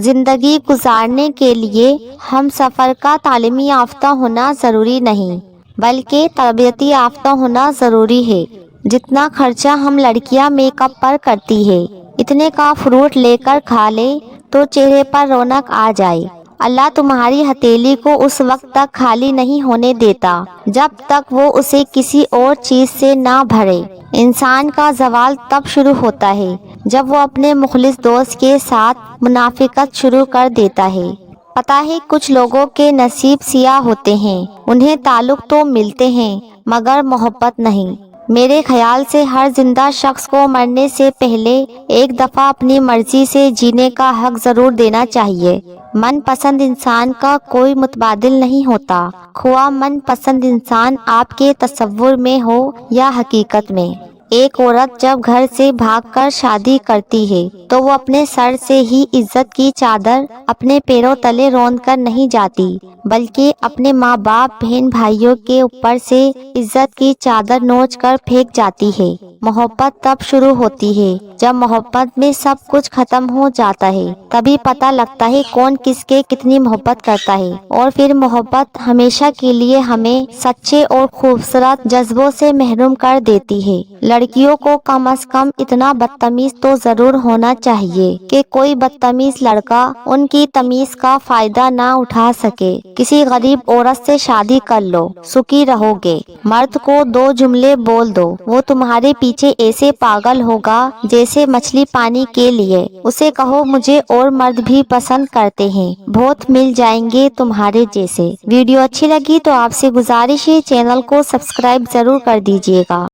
زندگی گزارنے کے لیے ہم سفر کا تعلیمی یافتہ ہونا ضروری نہیں بلکہ تربیتی یافتہ ہونا ضروری ہے۔ جتنا خرچہ ہم لڑکیاں میک اپ پر کرتی ہے اتنے کا فروٹ لے کر کھا لے تو چہرے پر رونق آ جائے۔ اللہ تمہاری ہتھیلی کو اس وقت تک خالی نہیں ہونے دیتا جب تک وہ اسے کسی اور چیز سے نہ بھرے۔ انسان کا زوال تب شروع ہوتا ہے جب وہ اپنے مخلص دوست کے ساتھ منافقت شروع کر دیتا ہے۔ پتہ ہے کچھ لوگوں کے نصیب سیاہ ہوتے ہیں، انہیں تعلق تو ملتے ہیں مگر محبت نہیں۔ میرے خیال سے ہر زندہ شخص کو مرنے سے پہلے ایک دفعہ اپنی مرضی سے جینے کا حق ضرور دینا چاہیے۔ من پسند انسان کا کوئی متبادل نہیں ہوتا، خواہ من پسند انسان آپ کے تصور میں ہو یا حقیقت میں۔ ایک عورت جب گھر سے بھاگ کر شادی کرتی ہے تو وہ اپنے سر سے ہی عزت کی چادر اپنے پیروں تلے روند کر نہیں جاتی بلکہ اپنے ماں باپ بہن بھائیوں کے اوپر سے عزت کی چادر نوچ کر پھینک جاتی ہے۔ محبت تب شروع ہوتی ہے جب محبت میں سب کچھ ختم ہو جاتا ہے، تبھی پتہ لگتا ہے کون کس کے کتنی محبت کرتا ہے، اور پھر محبت ہمیشہ کے لیے ہمیں سچے اور خوبصورت جذبوں سے محروم کر دیتی ہے۔ لڑکیوں کو کم از کم اتنا بدتمیز تو ضرور ہونا چاہیے کہ کوئی بدتمیز لڑکا ان کی تمیز کا فائدہ نہ اٹھا سکے۔ کسی غریب عورت سے شادی کر لو، سکھی رہو گے۔ مرد کو دو جملے بول دو، وہ تمہارے پیچھے ایسے پاگل ہوگا جیسے مچھلی پانی کے لیے۔ اسے کہو مجھے اور مرد بھی پسند کرتے ہیں، بہت مل جائیں گے تمہارے جیسے۔ ویڈیو اچھی لگی تو آپ سے گزارش ہے چینل کو سبسکرائب ضرور کر دیجیے گا۔